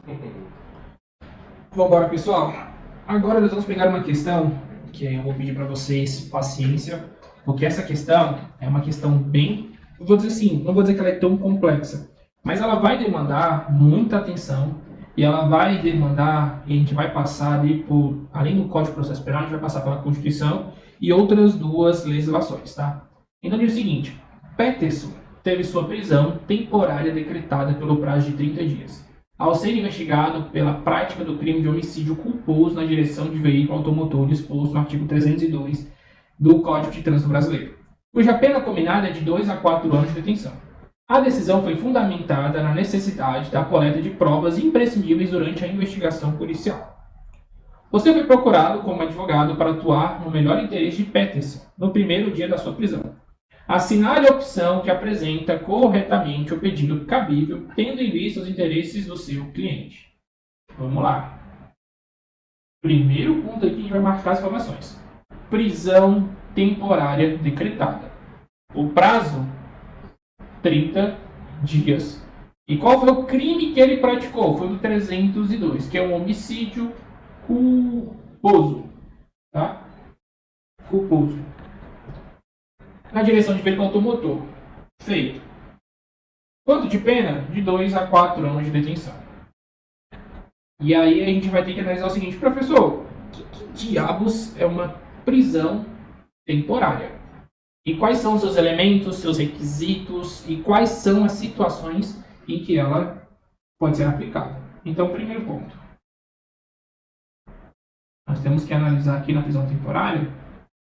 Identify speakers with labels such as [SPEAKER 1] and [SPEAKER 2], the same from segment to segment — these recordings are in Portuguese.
[SPEAKER 1] Vamos embora, pessoal. Agora nós vamos pegar uma questão que eu vou pedir para vocês paciência, porque essa questão é uma questão bem, eu vou dizer assim, não vou dizer que ela é tão complexa, mas ela vai demandar muita atenção e ela vai demandar, e a gente vai passar ali por, além do Código de Processo Penal, a gente vai passar pela Constituição e outras duas legislações, tá? Então diz o seguinte: Peterson teve sua prisão temporária decretada pelo prazo de 30 dias. Ao ser investigado pela prática do crime de homicídio culposo na direção de veículo automotor disposto no artigo 302 do Código de Trânsito Brasileiro, cuja pena combinada é de 2 a 4 anos de detenção. A decisão foi fundamentada na necessidade da coleta de provas imprescindíveis durante a investigação policial. Você foi procurado como advogado para atuar no melhor interesse de Peterson no primeiro dia da sua prisão. Assinale a opção que apresenta corretamente o pedido cabível, tendo em vista os interesses do seu cliente. Vamos lá. Primeiro ponto aqui, a gente vai marcar as informações. Prisão temporária decretada. O prazo, 30 dias. E qual foi o crime que ele praticou? Foi o 302, que é um homicídio culposo. Tá? Culposo. Na direção de veículo automotor. Feito. Quanto de pena? De 2 a 4 anos de detenção. E aí a gente vai ter que analisar o seguinte: professor, que diabos é uma prisão temporária? E quais são os seus elementos, seus requisitos e quais são as situações em que ela pode ser aplicada? Então, primeiro ponto. Nós temos que analisar aqui na prisão temporária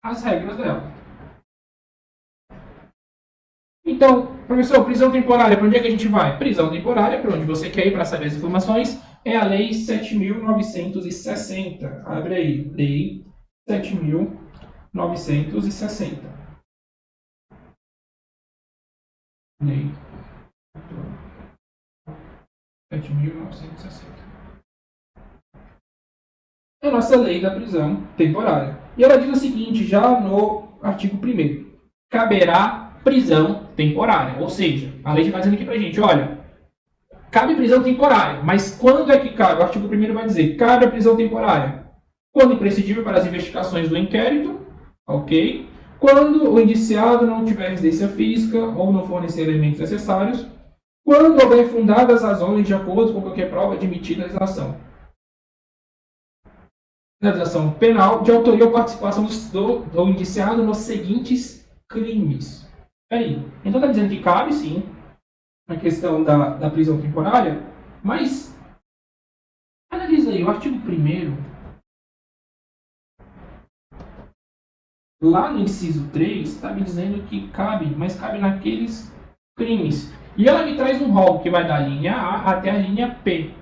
[SPEAKER 1] as regras dela. Então, professor, prisão temporária, para onde é que a gente vai? Prisão temporária, para onde você quer ir para saber as informações, é a Lei 7.960. Abre aí, Lei 7.960. Lei 7.960. É a nossa lei da prisão temporária. E ela diz o seguinte, já no artigo 1º. Caberá prisão temporária. Ou seja, a lei vai dizendo aqui pra gente, olha, cabe prisão temporária, mas quando é que cabe? O artigo 1º vai dizer, cabe a prisão temporária quando imprescindível para as investigações do inquérito, ok? Quando o indiciado não tiver residência física ou não fornecer elementos necessários, quando houver fundadas razões de acordo com qualquer prova admitida na legislação. Na legislação penal, de autoria ou participação do indiciado nos seguintes crimes. Peraí, então está dizendo que cabe sim a questão da prisão temporária, mas analisa aí, o artigo 1º, lá no inciso 3, está me dizendo que cabe, mas cabe naqueles crimes. E ela me traz um rol que vai da linha A até a linha P.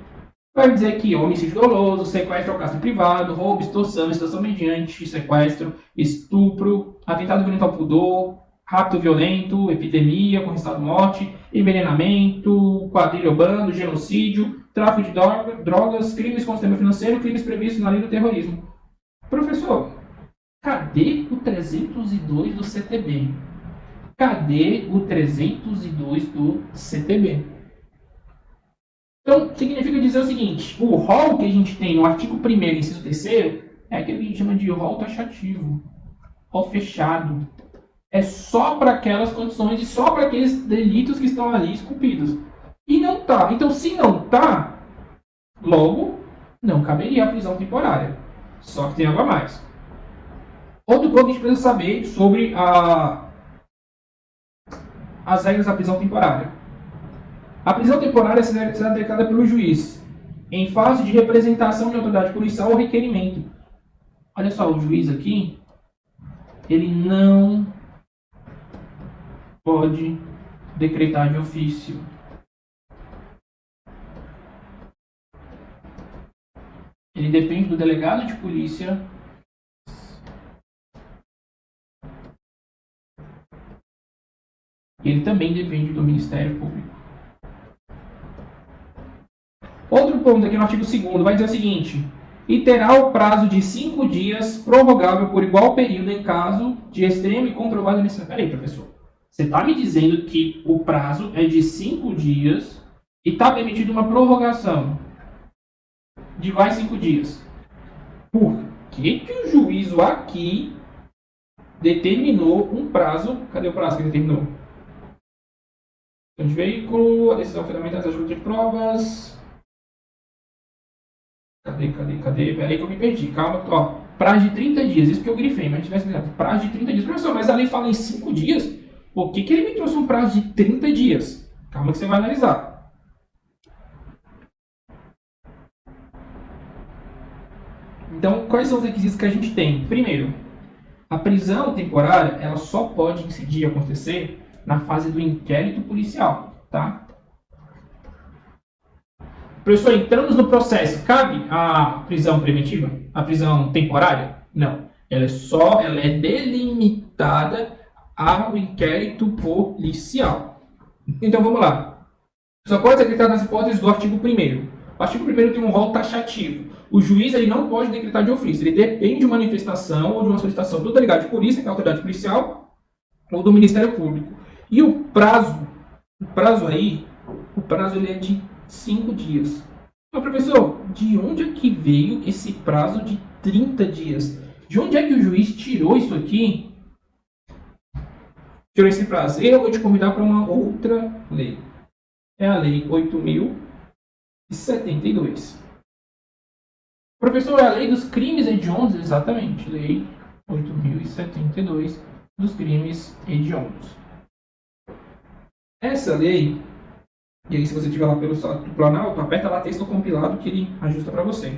[SPEAKER 1] Vai dizer que homicídio doloso, sequestro ao cárcere privado, roubo, extorsão mediante sequestro, estupro, atentado violento ao pudor, rapto violento, epidemia com resultado de morte, envenenamento, quadrilha ou bando, genocídio, tráfico de drogas, crimes contra o sistema financeiro, crimes previstos na lei do terrorismo. Professor, cadê o 302 do CTB? Cadê o 302 do CTB? Então, significa dizer o seguinte, o rol que a gente tem no artigo 1º, inciso 3º, é aquele que a gente chama de rol taxativo, rol fechado. É só para aquelas condições e só para aqueles delitos que estão ali esculpidos. E não tá. Então, se não tá, logo, não caberia a prisão temporária. Só que tem algo a mais. Outro ponto que a gente precisa saber sobre as regras da prisão temporária. A prisão temporária será decretada pelo juiz, em fase de representação de autoridade policial ou requerimento. Olha só, o juiz aqui, ele não pode decretar de ofício. Ele depende do delegado de polícia e ele também depende do Ministério Público. Outro ponto aqui no artigo 2º vai dizer o seguinte: e terá o prazo de 5 dias prorrogável por igual período em caso de extrema e comprovada necessidade. Peraí, professor. Você está me dizendo que o prazo é de 5 dias e está permitido uma prorrogação. de vai 5 dias. Por que o juízo aqui determinou um prazo? Cadê o prazo que ele determinou? De veículo, a decisão fundamental das ajudas de provas. Cadê? Peraí que eu me perdi. Calma, ó. Prazo de 30 dias. Isso que eu grifei, mas tivesse prazo de 30 dias. Professor, mas a lei fala em 5 dias. Por que ele me trouxe um prazo de 30 dias? Calma que você vai analisar. Então, quais são os requisitos que a gente tem? Primeiro, a prisão temporária ela só pode incidir e acontecer na fase do inquérito policial, tá? Professor, entramos no processo. Cabe a prisão preventiva? A prisão temporária? Não. Ela é delimitada ao inquérito policial. Então vamos lá. Só pode ser decretado nas hipóteses do artigo 1º. O artigo 1º tem um rol taxativo. O juiz ele não pode decretar de ofício. Ele depende de uma manifestação ou de uma solicitação do delegado de polícia, que é a autoridade policial, ou do Ministério Público. E o prazo ele é de 5 dias. Mas, professor, de onde é que veio esse prazo de 30 dias? De onde é que o juiz tirou isso aqui? Tirou esse prazo? Eu vou te convidar para uma outra lei. É a Lei 8.072. Professor, é a Lei dos Crimes Hediondos? Exatamente. Lei 8.072 dos Crimes Hediondos. Essa lei, e aí se você estiver lá pelo site do Planalto, aperta lá texto compilado que ele ajusta para você.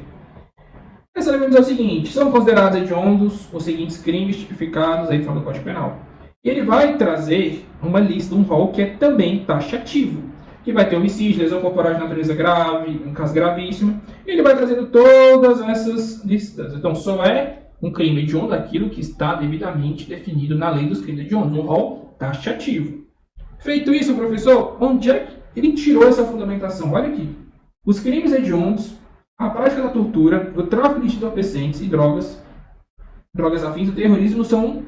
[SPEAKER 1] Essa lei vai dizer o seguinte: são considerados hediondos os seguintes crimes tipificados aí fora do Código Penal. E ele vai trazer uma lista, um rol que é também taxativo, que vai ter homicídio, lesão corporal de natureza grave, um caso gravíssimo, e ele vai trazendo todas essas listas. Então, só é um crime hediondo aquilo que está devidamente definido na lei dos crimes hediondos, um rol taxativo. Feito isso, professor, onde é que ele tirou essa fundamentação? Olha aqui. Os crimes hediondos, a prática da tortura, o tráfico de entorpecentes e drogas afins, o terrorismo são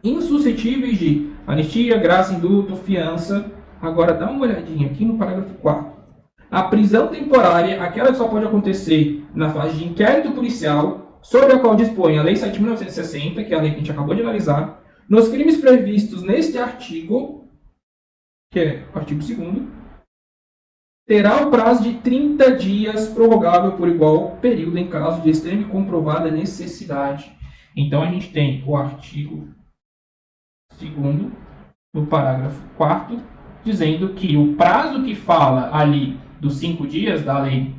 [SPEAKER 1] insuscetíveis de anistia, graça, indulto, fiança. Agora dá uma olhadinha aqui no parágrafo 4º. A prisão temporária, aquela que só pode acontecer na fase de inquérito policial, sobre a qual dispõe a Lei 7.960, que é a lei que a gente acabou de analisar, nos crimes previstos neste artigo, que é o artigo 2º, terá o prazo de 30 dias prorrogável por igual período em caso de extrema e comprovada necessidade. Então a gente tem o artigo 2º, no parágrafo 4º, dizendo que o prazo que fala ali dos 5 dias da lei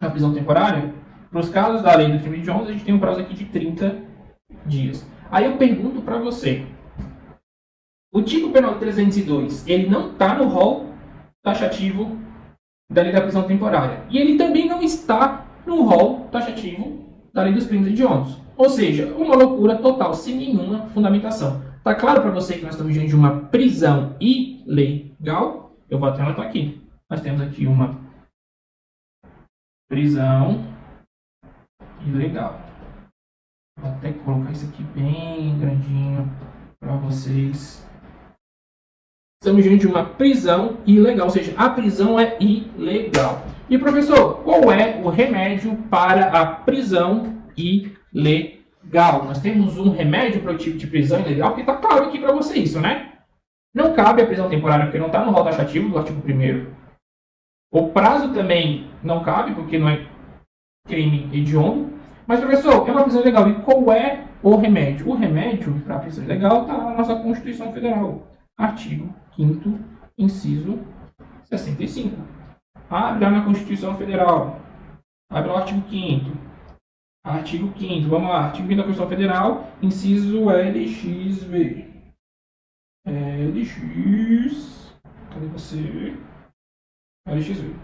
[SPEAKER 1] da prisão temporária, para os casos da lei do crime hediondo, a gente tem um prazo aqui de 30 dias. Aí eu pergunto para você, o tipo penal 302, ele não está no rol taxativo da lei da prisão temporária. E ele também não está no rol taxativo da lei dos crimes hediondos. Ou seja, uma loucura total, sem nenhuma fundamentação. Está claro para você que nós estamos diante de uma prisão ilegal? Eu vou até anotar aqui. Nós temos aqui uma prisão ilegal. Vou até colocar isso aqui bem grandinho para vocês. Estamos diante de uma prisão ilegal, ou seja, a prisão é ilegal. E professor, qual é o remédio para a prisão ilegal? Nós temos um remédio para o tipo de prisão ilegal, porque está claro aqui para você isso, né? Não cabe a prisão temporária, porque não está no rol taxativo do artigo 1º. O prazo também não cabe, porque não é crime hediondo. Mas, professor, é uma prisão ilegal. E qual é o remédio? O remédio para a prisão ilegal está na nossa Constituição Federal. Artigo 5º, inciso 65. Abre lá na Constituição Federal. Abre o artigo 5º. Artigo 5º, vamos lá. Artigo 5º da Constituição Federal, inciso LXV. LX... Cadê você? LXV.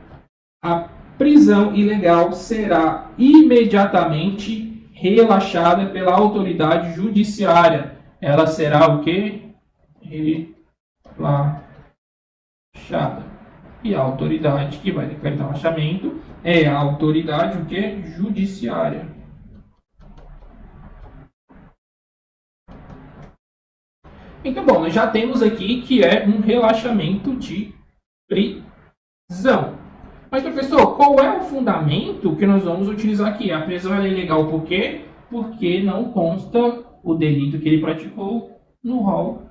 [SPEAKER 1] A prisão ilegal será imediatamente relaxada pela autoridade judiciária. Ela será o quê? Relaxada. E a autoridade que vai decretar o relaxamento é a autoridade o quê? Judiciária. Então, bom, nós já temos aqui que é um relaxamento de prisão. Mas, professor, qual é o fundamento que nós vamos utilizar aqui? A prisão é ilegal por quê? Porque não consta o delito que ele praticou no rol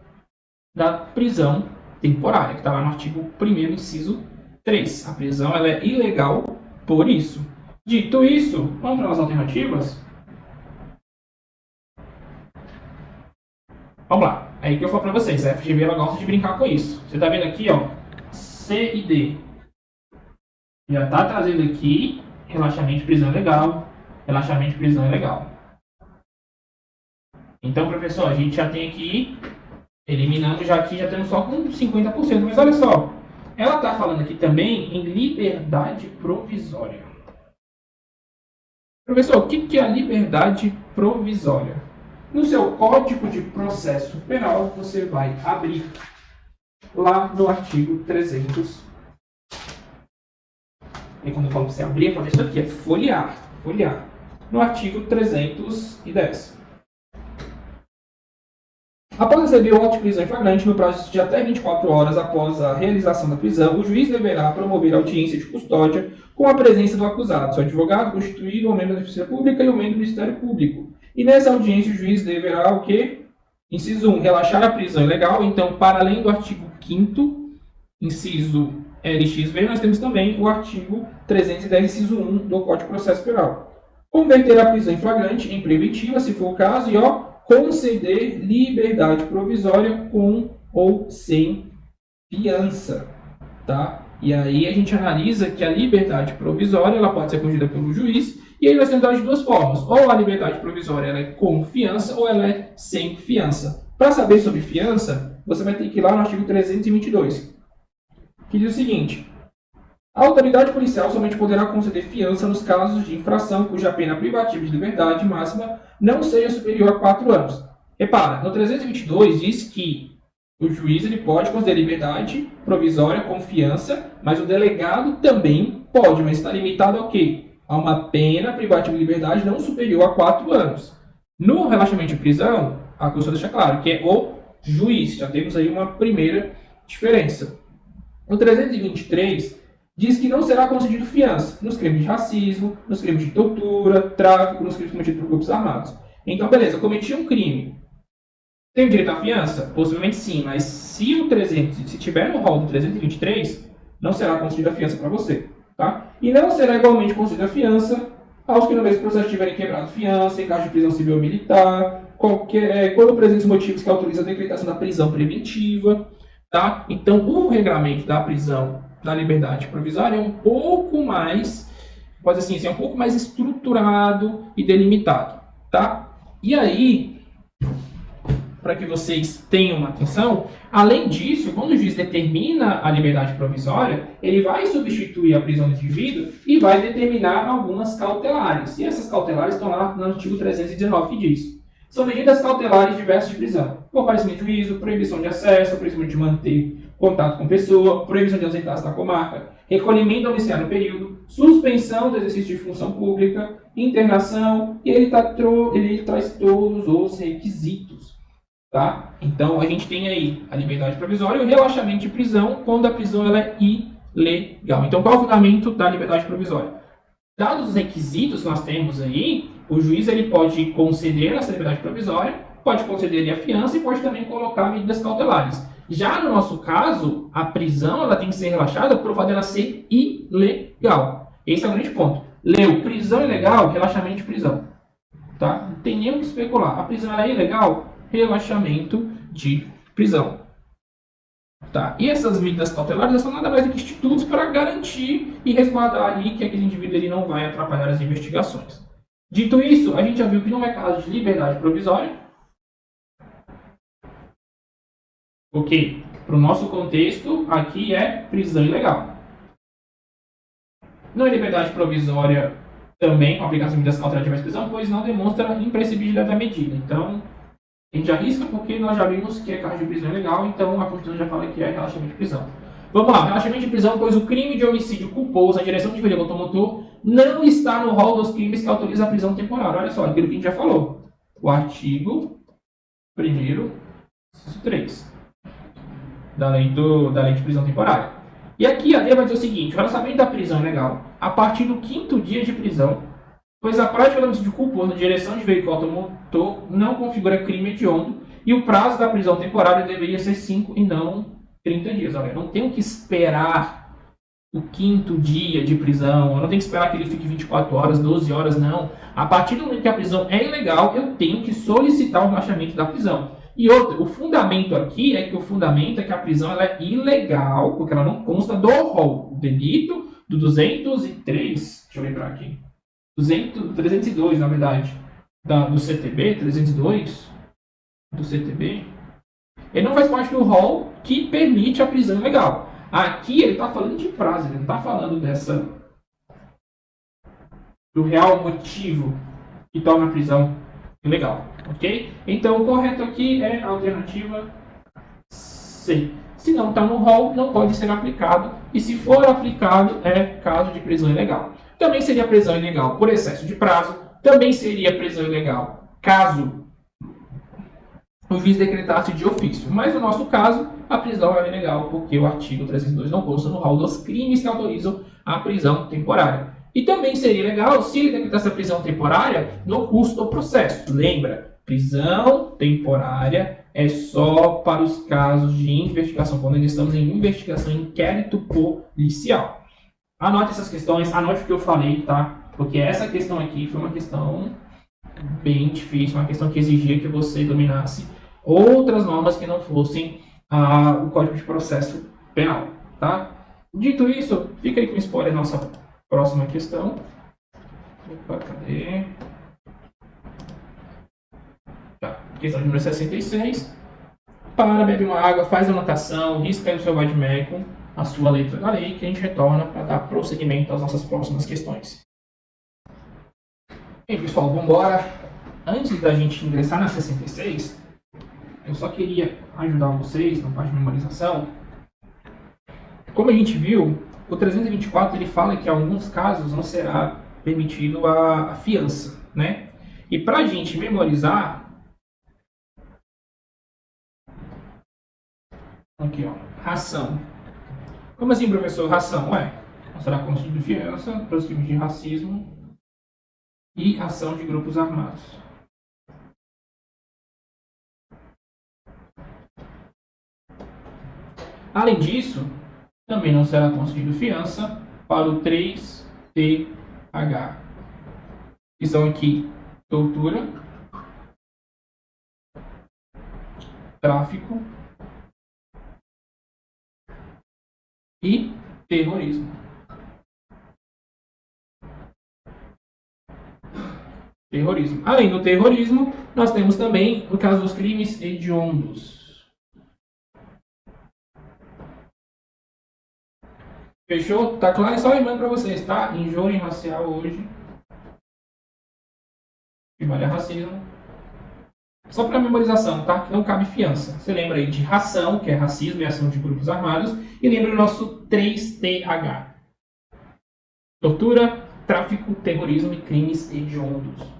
[SPEAKER 1] da prisão temporária, que está lá no artigo 1º, inciso 3. A prisão ela é ilegal por isso. Dito isso, vamos para as alternativas? Vamos lá. É aí que eu falo para vocês, a FGV ela gosta de brincar com isso. Você está vendo aqui, ó, C e D. Já está trazendo aqui relaxamento de prisão legal, relaxamento de prisão ilegal. Então, professor, a gente já tem aqui, eliminando já aqui, já temos só com 50%. Mas olha só, ela está falando aqui também em liberdade provisória. Professor, o que é a liberdade provisória? No seu Código de Processo Penal, você vai abrir lá no artigo 300. E quando eu falo para você abrir, é fazer isso aqui, é folhear. No artigo 310. Após receber o auto de prisão em flagrante, no prazo de até 24 horas após a realização da prisão, o juiz deverá promover a audiência de custódia com a presença do acusado, seu advogado constituído, o membro da Defensoria Pública e o membro do Ministério Público. E nessa audiência o juiz deverá o quê? Inciso 1, relaxar a prisão ilegal. Então, para além do artigo 5º, inciso LXV, nós temos também o artigo 310, inciso 1 do Código de Processo Penal. Converter a prisão em flagrante em preventiva, se for o caso, e conceder liberdade provisória com ou sem fiança, tá? E aí a gente analisa que a liberdade provisória ela pode ser concedida pelo juiz, e aí nós temos de duas formas. Ou a liberdade provisória ela é com fiança, ou ela é sem fiança. Para saber sobre fiança, você vai ter que ir lá no artigo 322, que diz o seguinte: a autoridade policial somente poderá conceder fiança nos casos de infração cuja pena privativa de liberdade máxima não seja superior a 4 anos. Repara, no 322 diz que o juiz ele pode conceder liberdade provisória com fiança, mas o delegado também pode, mas está limitado ao quê? A uma pena privativa de liberdade não superior a 4 anos. No relaxamento de prisão, a Constituição deixa claro que é o juiz. Já temos aí uma primeira diferença. No 323 diz que não será concedido fiança nos crimes de racismo, nos crimes de tortura, tráfico, nos crimes cometidos por grupos armados. Então, beleza, eu cometi um crime. Tenho direito à fiança? Possivelmente sim, mas se tiver no rol do 323, não será concedida a fiança para você. Tá? E não será igualmente concedida a fiança aos que no mesmo processo tiverem quebrado fiança, em caso de prisão civil ou militar, quando presentes motivos que autorizam a decretação da prisão preventiva. Tá? Então, o regramento da prisão da liberdade provisória é um pouco mais, pode assim, é um pouco mais estruturado e delimitado, tá? E aí, para que vocês tenham atenção, além disso, quando o juiz determina a liberdade provisória, ele vai substituir a prisão do indivíduo e vai determinar algumas cautelares. E essas cautelares estão lá no artigo 319 que diz: são medidas cautelares diversas de prisão: comparecimento de juízo, proibição de acesso, proibição de manter contato com pessoa, proibição de ausentar-se da comarca, recolhimento domiciliar no período, suspensão do exercício de função pública, internação, e ele traz todos os requisitos. Tá? Então, a gente tem aí a liberdade provisória e o relaxamento de prisão quando a prisão ela é ilegal. Então, qual é o fundamento da liberdade provisória? Dados os requisitos que nós temos aí, o juiz ele pode conceder essa liberdade provisória, pode conceder a fiança e pode também colocar medidas cautelares. Já no nosso caso, a prisão ela tem que ser relaxada por fato dela ser ilegal. Esse é o grande ponto. Leu, prisão ilegal, relaxamento de prisão. Tá? Não tem nem o que especular. A prisão ela é ilegal, relaxamento de prisão. Tá? E essas medidas cautelares são nada mais do que institutos para garantir e resguardar ali que aquele indivíduo ele não vai atrapalhar as investigações. Dito isso, a gente já viu que não é caso de liberdade provisória. Ok, para o nosso contexto, aqui é prisão ilegal. Não é liberdade provisória também, com aplicação de medidas cautelares de prisão, pois não demonstra imprescindibilidade da medida. Então, a gente arrisca porque nós já vimos que é caso de prisão ilegal, então a Constituição já fala que é relaxamento de prisão. Vamos lá, relaxamento de prisão, pois o crime de homicídio culposo na direção de veículo automotor não está no rol dos crimes que autorizam a prisão temporária. Olha só, aquilo que a gente já falou. O artigo 1º, inciso 3. Da lei de prisão temporária. E aqui a lei vai dizer o seguinte: o relaxamento da prisão é legal a partir do 5º dia de prisão, pois a prática do homicídio culposo, direção de veículo automotor, não configura crime hediondo, e o prazo da prisão temporária deveria ser 5 e não 30 dias. Olha, eu não tenho que esperar o 5º dia de prisão, eu não tenho que esperar que ele fique 24 horas, 12 horas, não. A partir do momento que a prisão é ilegal, eu tenho que solicitar o relaxamento da prisão. E outra, o fundamento aqui é que a prisão ela é ilegal, porque ela não consta do rol. O delito do 203, deixa eu lembrar aqui, 302, na verdade, do CTB, 302 do CTB, ele não faz parte do rol que permite a prisão ilegal. Aqui ele está falando de prazo, ele não está falando do real motivo que torna a prisão ilegal, ok? Então o correto aqui é a alternativa C. Se não está no rol, não pode ser aplicado, e se for aplicado, é caso de prisão ilegal. Também seria prisão ilegal por excesso de prazo, também seria prisão ilegal caso o juiz decretasse de ofício. Mas no nosso caso, a prisão é ilegal porque o artigo 302 não consta no rol dos crimes que autorizam a prisão temporária. E também seria legal se ele decretasse a prisão temporária no curso do processo. Lembra, prisão temporária é só para os casos de investigação, quando nós estamos em investigação, inquérito policial. Anote essas questões, anote o que eu falei, tá? Porque essa questão aqui foi uma questão bem difícil, uma questão que exigia que você dominasse outras normas que não fossem o Código de Processo Penal, tá? Dito isso, fica aí com spoiler a nossa próxima questão. Opa, cadê? Tá, questão número 66. Para, bebe uma água, faz a anotação, risca aí no seu vademecum a sua letra da lei, que a gente retorna para dar prosseguimento às nossas próximas questões. Bem, pessoal, vamos embora. Antes da gente ingressar na 66, eu só queria ajudar vocês na parte de memorização. Como a gente viu, o 324 ele fala que em alguns casos não será permitido a fiança, né? E para a gente memorizar, aqui ó, ração. Como assim, professor? Ração, não será constituído de fiança para os crimes de racismo e ação de grupos armados. Além disso, também não será concedido fiança para o 3TH, que são aqui tortura, tráfico e terrorismo. Terrorismo. Além do terrorismo, nós temos também o caso dos crimes hediondos. Fechou? Tá claro? Só lembrando para vocês, tá? Injúria racial hoje. Equivale a racismo. Só para memorização, tá? Que não cabe fiança. Você lembra aí de ração, que é racismo e ação de grupos armados. E lembra do nosso 3TH. Tortura, tráfico, terrorismo e crimes hediondos.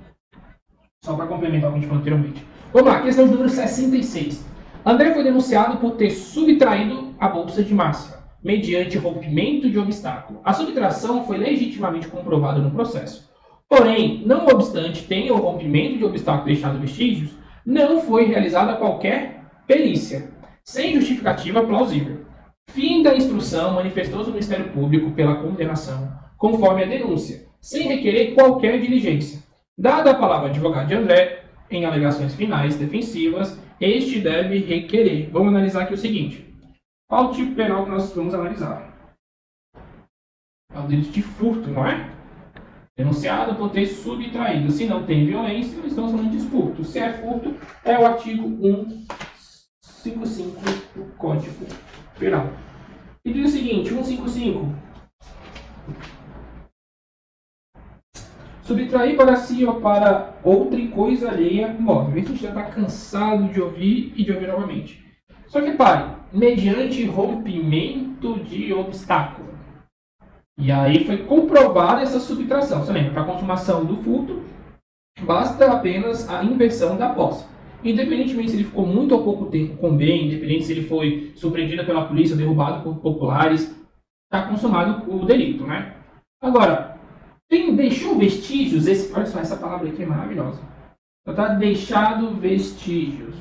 [SPEAKER 1] Só para complementar o que a gente falou anteriormente. Vamos lá, questão de número 66. André foi denunciado por ter subtraído a bolsa de Márcia, mediante rompimento de obstáculo. A subtração foi legitimamente comprovada no processo. Porém, não obstante tenha o rompimento de obstáculo deixado vestígios, não foi realizada qualquer perícia, sem justificativa plausível. Fim da instrução, manifestou-se o Ministério Público pela condenação, conforme a denúncia, sem requerer qualquer diligência. Dada a palavra advogado de André, em alegações finais defensivas, este deve requerer. Vamos analisar aqui o seguinte. Qual o tipo penal que nós vamos analisar? É o delito de furto, não é? Denunciado por ter subtraído. Se não tem violência, nós estamos falando de furto. Se é furto, é o artigo 155 do Código Penal. E diz o seguinte, 155. Subtrair para si ou para outra coisa alheia móvel. Isso a gente já está cansado de ouvir e de ouvir novamente. Só que pare, mediante rompimento de obstáculo. E aí foi comprovada essa subtração. Você lembra, para a consumação do furto, basta apenas a inversão da posse. Independentemente se ele ficou muito ou pouco tempo com bem, independente se ele foi surpreendido pela polícia, derrubado por populares, está consumado o delito, né? Agora, deixou vestígios, olha só, essa palavra aqui é maravilhosa. Está deixado vestígios.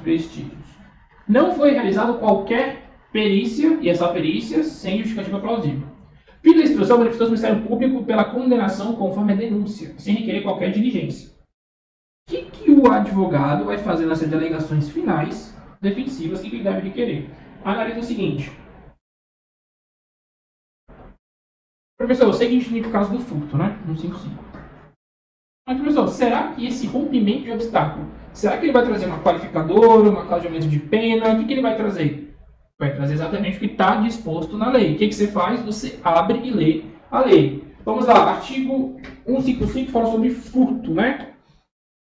[SPEAKER 1] Não foi realizado qualquer perícia, e essa perícia sem justificativa plausível. Fim da instrução, manifestou o Ministério Público pela condenação conforme a denúncia, sem requerer qualquer diligência. O que o advogado vai fazer nessas alegações finais defensivas que ele deve requerer? Analisa o seguinte. Professor, eu sei que a gente tem o caso do furto, né? 155. Mas, professor, será que esse rompimento de obstáculo, será que ele vai trazer uma qualificadora, uma cláusula de aumento de pena? O que ele vai trazer? Vai trazer exatamente o que está disposto na lei. O que você faz? Você abre e lê a lei. Vamos lá, artigo 155 fala sobre furto, né?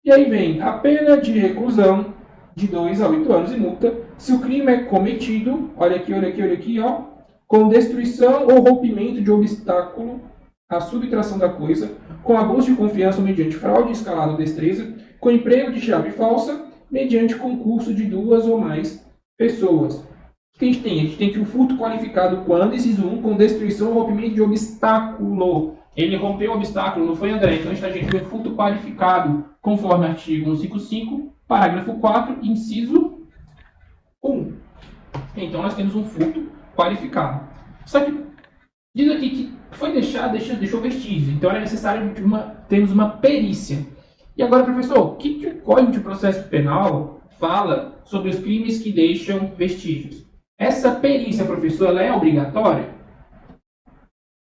[SPEAKER 1] E aí vem a pena de reclusão de 2 a 8 anos e multa se o crime é cometido, olha aqui, ó, com destruição ou rompimento de obstáculo à subtração da coisa, com abuso de confiança ou mediante fraude, escalada ou destreza, com emprego de chave falsa, mediante concurso de 2 ou mais pessoas. O que a gente tem? A gente tem que o furto qualificado quando, inciso 1, com destruição ou rompimento de obstáculo. Ele rompeu o obstáculo, não foi, André? Então a gente está de um furto qualificado, conforme artigo 155, parágrafo 4, inciso 1. Então nós temos um furto qualificado. Só que diz aqui que foi deixou vestígios. Então era necessário termos uma perícia. E agora, professor, o que o Código de Processo Penal fala sobre os crimes que deixam vestígios? Essa perícia, professor, ela é obrigatória?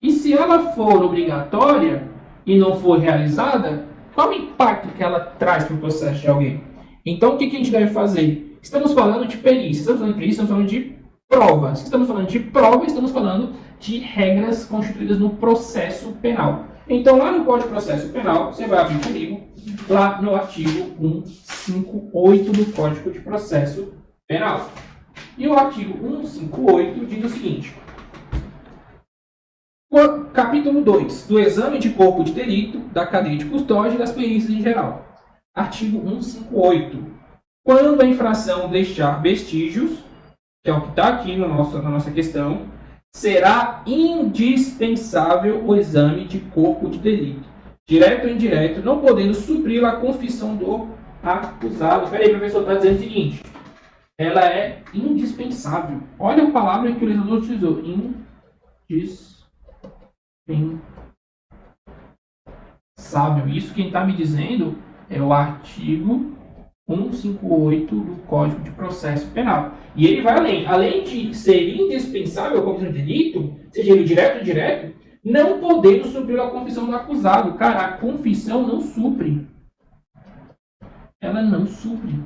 [SPEAKER 1] E se ela for obrigatória e não for realizada, qual o impacto que ela traz para o processo de alguém? Então, o que a gente deve fazer? Estamos falando de perícia, estamos falando de perícia, estamos falando de provas. Se estamos falando de prova, estamos falando de regras constituídas no processo penal. Então, lá no Código de Processo Penal, você vai abrir comigo, lá no artigo 158 do Código de Processo Penal. E o artigo 158 diz o seguinte: capítulo 2, do exame de corpo de delito, da cadeia de custódia e das perícias em geral. Artigo 158. Quando a infração deixar vestígios, que é o que está aqui na nossa questão, será indispensável o exame de corpo de delito, direto ou indireto, não podendo suprir a confissão do acusado. Espera aí, professor, está dizendo o seguinte: ela é indispensável. Olha a palavra que o legislador utilizou. Indispensável. Isso quem está me dizendo é o artigo 158 do Código de Processo Penal. E ele vai além. Além de ser indispensável a confissão de delito, seja ele direto ou indireto, não podendo suprir a confissão do acusado. Cara, a confissão não supre. Ela não supre.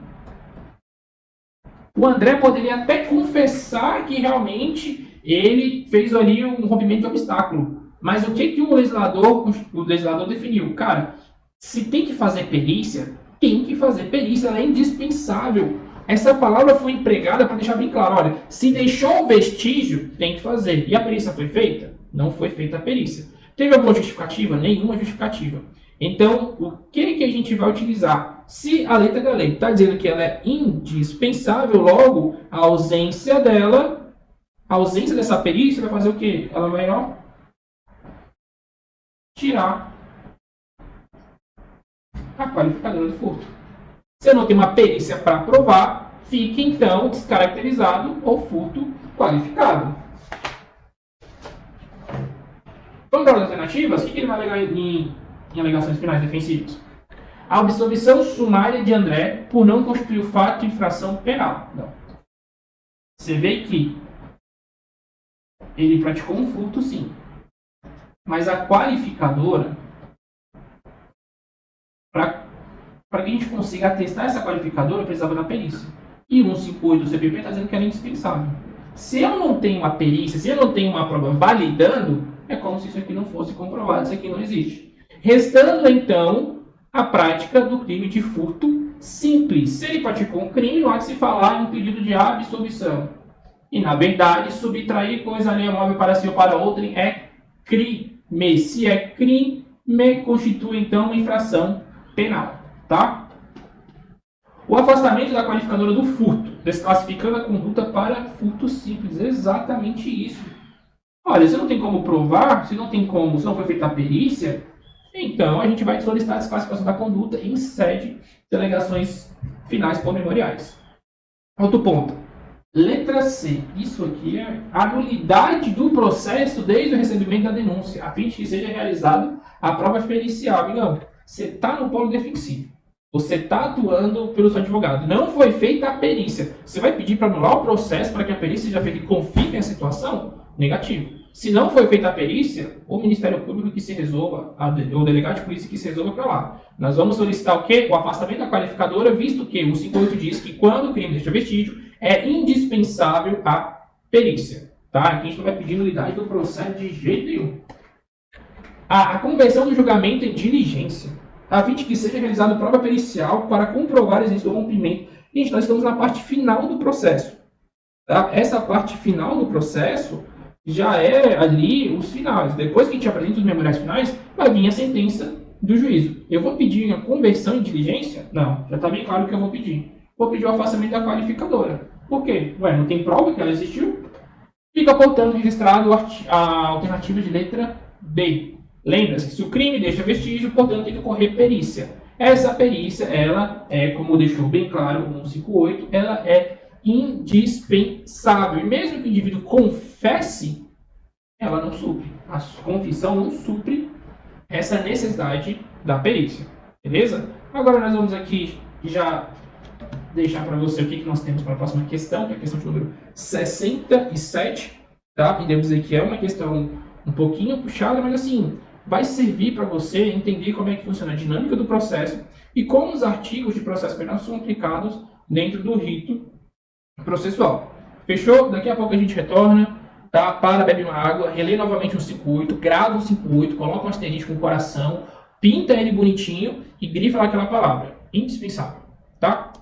[SPEAKER 1] O André poderia até confessar que realmente ele fez ali um rompimento de obstáculo. Mas o que o legislador definiu? Cara, se tem que fazer perícia, tem que fazer perícia, ela é indispensável. Essa palavra foi empregada para deixar bem claro, olha, se deixou um vestígio, tem que fazer. E a perícia foi feita? Não foi feita a perícia. Teve alguma justificativa? Nenhuma justificativa. Então, o que a gente vai utilizar? Se a letra da lei está dizendo que ela é indispensável, logo, a ausência dessa perícia vai fazer o quê? Ela vai, tirar a qualificadora do furto. Se eu não tenho uma perícia para provar, fica então descaracterizado o furto qualificado. Vamos para as alternativas? O que ele vai alegar em alegações finais defensivas? A absolvição sumária de André por não constituir o fato de infração penal. Não. Você vê que ele praticou um furto, sim. Mas a qualificadora, para que a gente consiga atestar essa qualificadora, precisava da perícia. E o 158 do CPP está dizendo que era indispensável. Se eu não tenho uma perícia, se eu não tenho uma prova validando, é como se isso aqui não fosse comprovado, isso aqui não existe. Restando, então, a prática do crime de furto simples. Se ele praticou um crime, não há de se falar em um pedido de absolvição. E, na verdade, subtrair coisa alheia móvel para si ou para outrem é crime. Se é crime, constitui, então, uma infração penal. Tá? O afastamento da qualificadora do furto, desclassificando a conduta para furto simples. Exatamente isso. Olha, se não tem como provar, se não foi feita a perícia, então a gente vai solicitar a desclassificação da conduta em sede de alegações finais pormenoriais. Outro ponto. Letra C. Isso aqui é a nulidade do processo desde o recebimento da denúncia, a fim de que seja realizada a prova pericial. Amigão, você está no polo defensivo. Você está atuando pelo seu advogado. Não foi feita a perícia. Você vai pedir para anular o processo para que a perícia seja feita e confirme a situação? Negativo. Se não foi feita a perícia, o Ministério Público que se resolva, o delegado de polícia que se resolva para lá. Nós vamos solicitar o quê? O afastamento da qualificadora, visto que o 58 diz que quando o crime deixa vestígio, é indispensável a perícia. Tá? Aqui a gente não vai pedir nulidade do processo de jeito nenhum. A conversão do julgamento em diligência, a fim de que seja realizada prova pericial para comprovar a existência do rompimento. Gente, nós estamos na parte final do processo. Tá? Essa parte final do processo já é ali os finais. Depois que a gente apresenta os memoriais finais, vai vir a sentença do juízo. Eu vou pedir a conversão em diligência? Não, já está bem claro o que eu vou pedir. Vou pedir o afastamento da qualificadora. Por quê? Ué, não tem prova que ela existiu? Fica, portanto, registrado a alternativa de letra B. Lembra-se que se o crime deixa vestígio, portanto, tem que ocorrer perícia. Essa perícia, ela é, como deixou bem claro o 158, ela é indispensável. E mesmo que o indivíduo confesse, ela não supre. A confissão não supre essa necessidade da perícia. Beleza? Agora nós vamos aqui já deixar para você o que nós temos para a próxima questão, que é a questão de número 67. Tá? E devo dizer que é uma questão um pouquinho puxada, mas assim, vai servir para você entender como é que funciona a dinâmica do processo e como os artigos de processo penal são aplicados dentro do rito processual. Fechou? Daqui a pouco a gente retorna, tá? Para, bebe uma água, relê novamente o 58, grava o 58, coloca um asterisco com o coração, pinta ele bonitinho e grifa lá aquela palavra. Indispensável, tá?